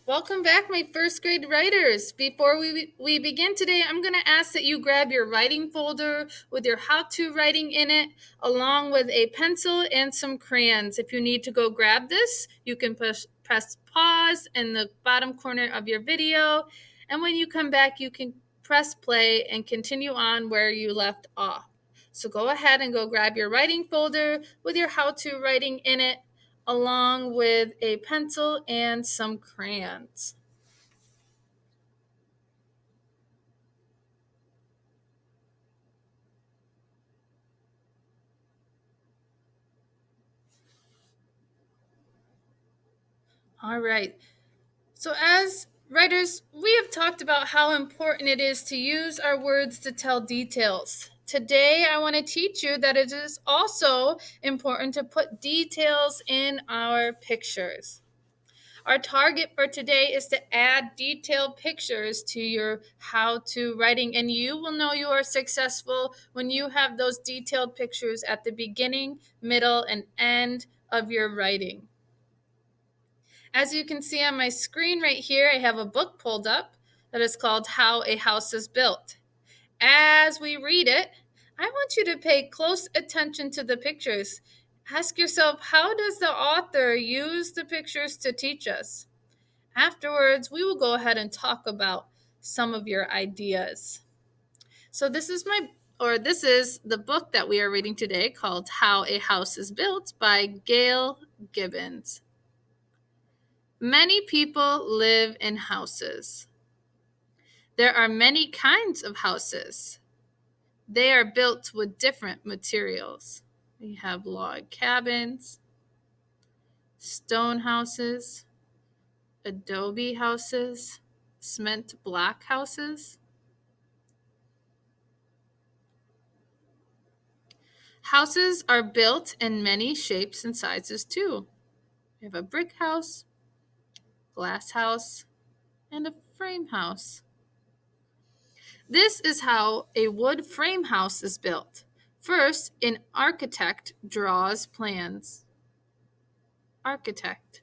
Welcome back, my first grade writers. Before we begin today, I'm going to ask that you grab your writing folder with your how-to writing in it, along with a pencil and some crayons. If you need to go grab this, you can press pause in the bottom corner of your video. And when you come back, you can press play and continue on where you left off. So go ahead and go grab your writing folder with your how-to writing in it, along with a pencil and some crayons. All right. So as writers, we have talked about how important it is to use our words to tell details. Today, I want to teach you that it is also important to put details in our pictures. Our target for today is to add detailed pictures to your how-to writing, and you will know you are successful when you have those detailed pictures at the beginning, middle, and end of your writing. As you can see on my screen right here, I have a book pulled up that is called How a House is Built. As we read it, I want you to pay close attention to the pictures. Ask yourself, how does the author use the pictures to teach us? Afterwards, we will go ahead and talk about some of your ideas. So this is the book that we are reading today, called How a House is Built by Gail Gibbons. Many people live in houses. There are many kinds of houses. They are built with different materials. We have log cabins, stone houses, adobe houses, cement block houses. Houses are built in many shapes and sizes too. We have a brick house, glass house, and a frame house. This is how a wood frame house is built. First, an architect draws plans. Architect.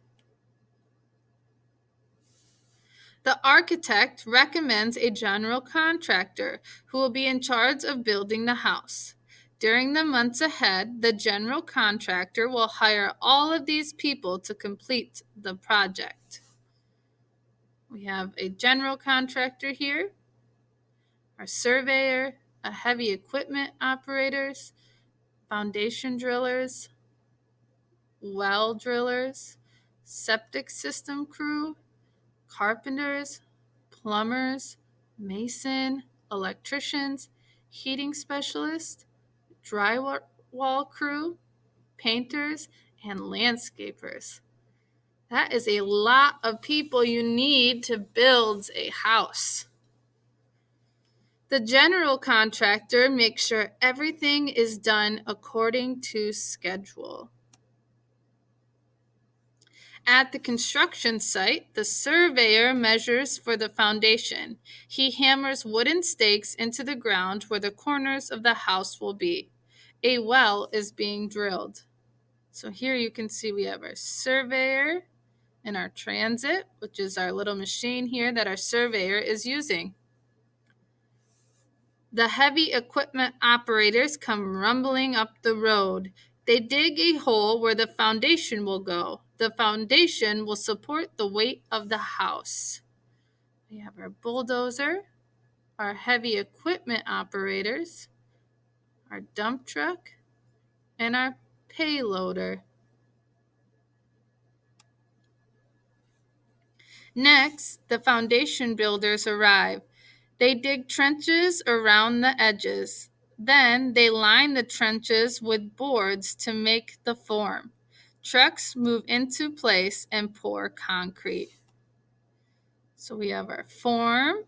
The architect recommends a general contractor who will be in charge of building the house. During the months ahead, the general contractor will hire all of these people to complete the project. We have a general contractor here, our surveyor, a heavy equipment operators, foundation drillers, well drillers, septic system crew, carpenters, plumbers, mason, electricians, heating specialists, drywall crew, painters, and landscapers. That is a lot of people you need to build a house. The general contractor makes sure everything is done according to schedule. At the construction site, the surveyor measures for the foundation. He hammers wooden stakes into the ground where the corners of the house will be. A well is being drilled. So here you can see we have our surveyor and our transit, which is our little machine here that our surveyor is using. The heavy equipment operators come rumbling up the road. They dig a hole where the foundation will go. The foundation will support the weight of the house. We have our bulldozer, our heavy equipment operators, our dump truck, and our payloader. Next, the foundation builders arrive. They dig trenches around the edges. Then they line the trenches with boards to make the form. Trucks move into place and pour concrete. So we have our form,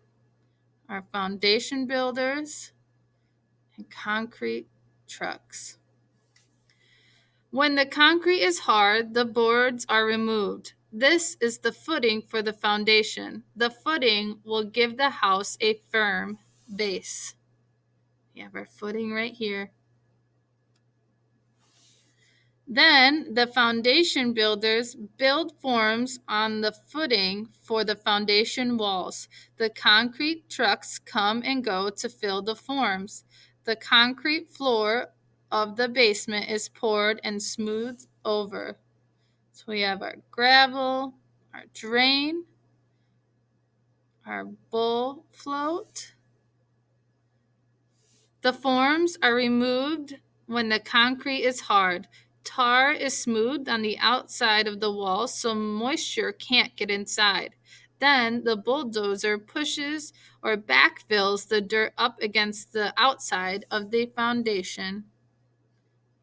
our foundation builders, and concrete trucks. When the concrete is hard, the boards are removed. This is the footing for the foundation. The footing will give the house a firm base. We have our footing right here. Then the foundation builders build forms on the footing for the foundation walls. The concrete trucks come and go to fill the forms. The concrete floor of the basement is poured and smoothed over. So we have our gravel, our drain, our bull float. The forms are removed when the concrete is hard. Tar is smoothed on the outside of the wall so moisture can't get inside. Then the bulldozer pushes or backfills the dirt up against the outside of the foundation.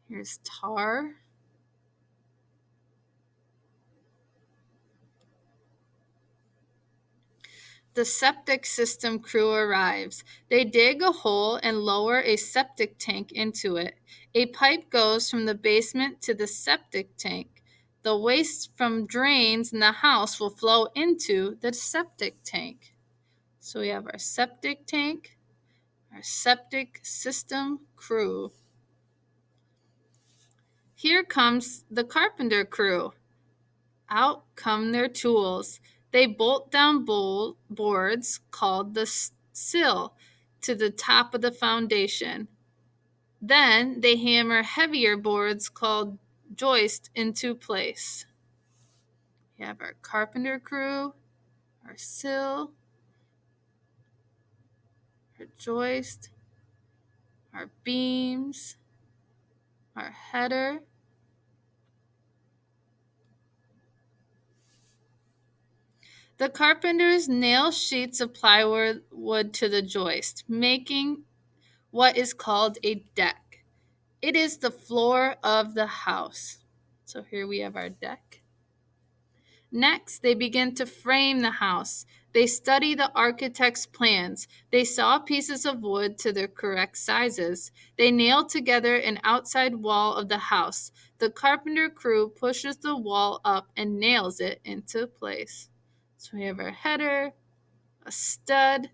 Here's tar. The septic system crew arrives. They dig a hole and lower a septic tank into it. A pipe goes from the basement to the septic tank. The waste from drains in the house will flow into the septic tank. So we have our septic tank, our septic system crew. Here comes the carpenter crew. Out come their tools. They bolt down boards called the sill to the top of the foundation. Then they hammer heavier boards called joist into place. We have our carpenter crew, our sill, our joist, our beams, our header. The carpenters nail sheets of plywood to the joist, making what is called a deck. It is the floor of the house. So here we have our deck. Next, they begin to frame the house. They study the architect's plans. They saw pieces of wood to their correct sizes. They nail together an outside wall of the house. The carpenter crew pushes the wall up and nails it into place. So we have our header, a stud,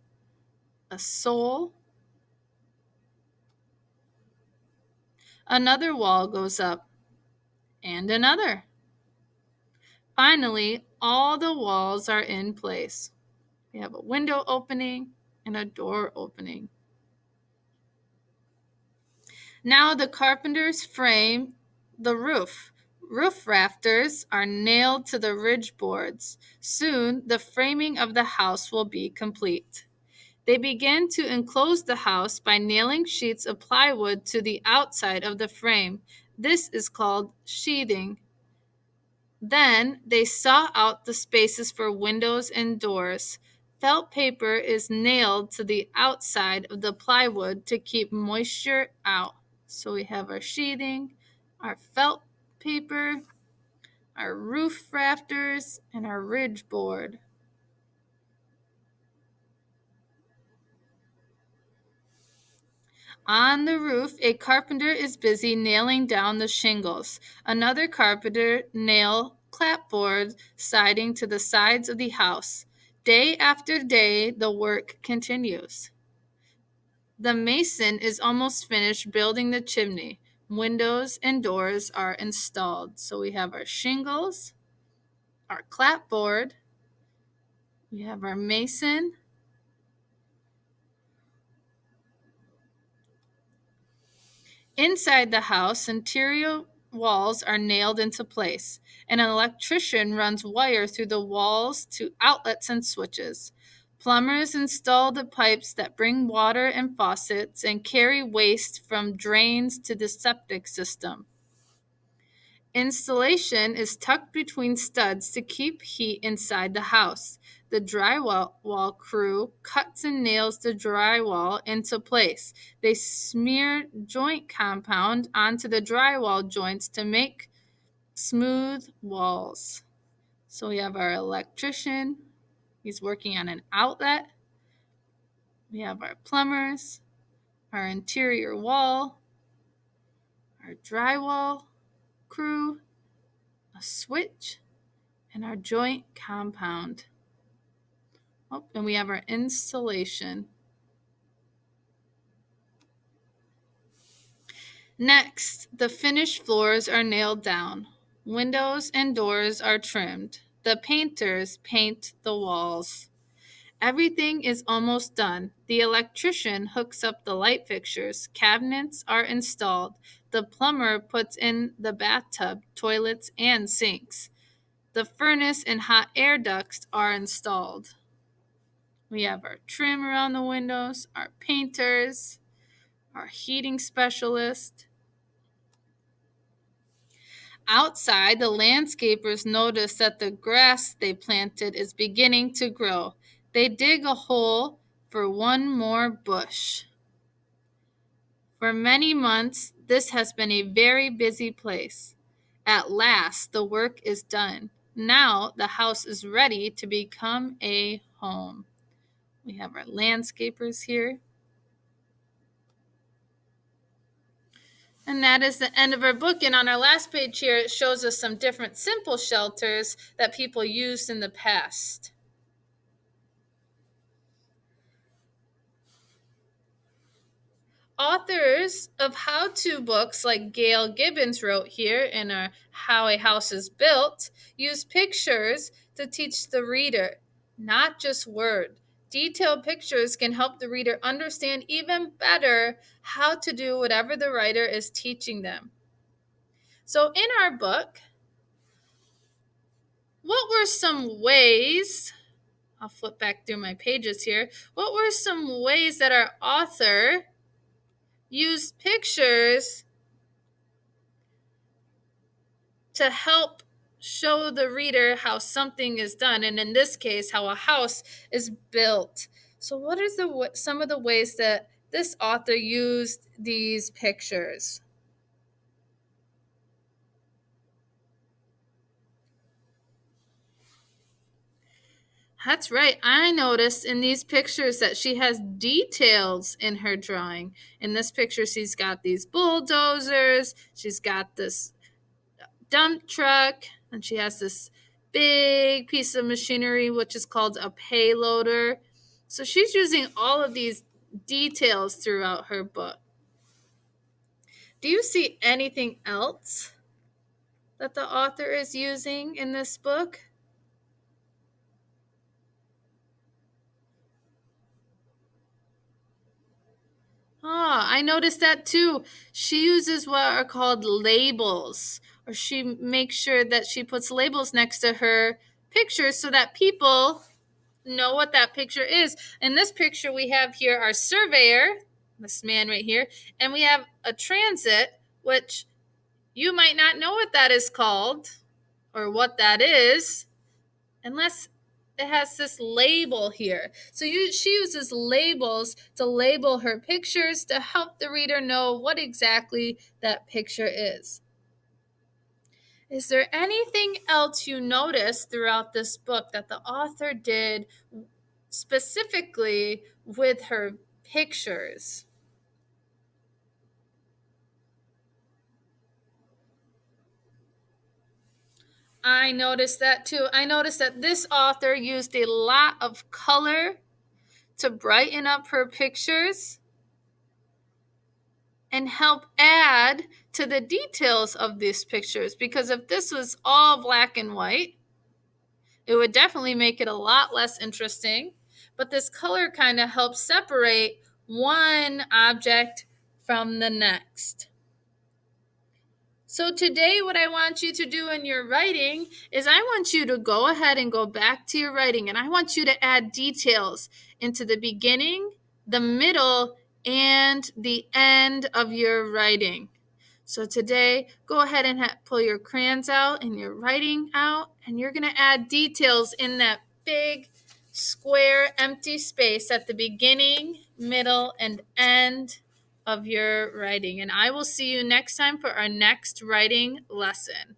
a sole. Another wall goes up, and another. Finally, all the walls are in place. We have a window opening and a door opening. Now the carpenters frame the roof. Roof rafters are nailed to the ridge boards. Soon, the framing of the house will be complete. They begin to enclose the house by nailing sheets of plywood to the outside of the frame. This is called sheathing. Then they saw out the spaces for windows and doors. Felt paper is nailed to the outside of the plywood to keep moisture out. So we have our sheathing, our felt paper, our roof rafters, and our ridge board. On the roof, a carpenter is busy nailing down the shingles. Another carpenter nails clapboard siding to the sides of the house. Day after day, the work continues. The mason is almost finished building the chimney. Windows and doors are installed. So we have our shingles, our clapboard, we have our mason, inside the house, interior walls are nailed into place. An electrician runs wire through the walls to outlets and switches. Plumbers install the pipes that bring water and faucets and carry waste from drains to the septic system. Installation is tucked between studs to keep heat inside the house. The drywall crew cuts and nails the drywall into place. They smear joint compound onto the drywall joints to make smooth walls. So we have our electrician. He's working on an outlet. We have our plumbers, our interior wall, our drywall crew, a switch, and our joint compound. Oh, and we have our installation. Next, the finished floors are nailed down. Windows and doors are trimmed. The painters paint the walls. Everything is almost done. The electrician hooks up the light fixtures. Cabinets are installed. The plumber puts in the bathtub, toilets, and sinks. The furnace and hot air ducts are installed. We have our trim around the windows, our painters, our heating specialist. Outside, the landscapers notice that the grass they planted is beginning to grow. They dig a hole for one more bush. For many months, this has been a very busy place. At last, the work is done. Now, the house is ready to become a home. We have our landscapers here. And that is the end of our book. And on our last page here, it shows us some different simple shelters that people used in the past. Authors of how-to books like Gail Gibbons wrote here in our How a House is Built use pictures to teach the reader, not just word. Detailed pictures can help the reader understand even better how to do whatever the writer is teaching them. So in our book, what were some ways, I'll flip back through my pages here, what were some ways that our author used pictures to help show the reader how something is done, and in this case, how a house is built? So what are some of the ways that this author used these pictures? That's right. I noticed in these pictures that she has details in her drawing. In this picture, she's got these bulldozers, she's got this dump truck, and she has this big piece of machinery, which is called a payloader. So she's using all of these details throughout her book. Do you see anything else that the author is using in this book? I noticed that too. She uses what are called labels, or she makes sure that she puts labels next to her pictures so that people know what that picture is. In this picture, we have here our surveyor, this man right here, and we have a transit, which you might not know what that is called or what that is unless it has this label here. So she uses labels to label her pictures to help the reader know what exactly that picture is. Is there anything else you noticed throughout this book that the author did specifically with her pictures? I noticed that too. I noticed that this author used a lot of color to brighten up her pictures and help add to the details of these pictures, because if this was all black and white, it would definitely make it a lot less interesting. But this color kind of helps separate one object from the next. So today, what I want you to do in your writing is I want you to go ahead and go back to your writing, and I want you to add details into the beginning, the middle, and the end of your writing. So today, go ahead and pull your crayons out and your writing out, and you're going to add details in that big square empty space at the beginning, middle, and end of your writing. And I will see you next time for our next writing lesson.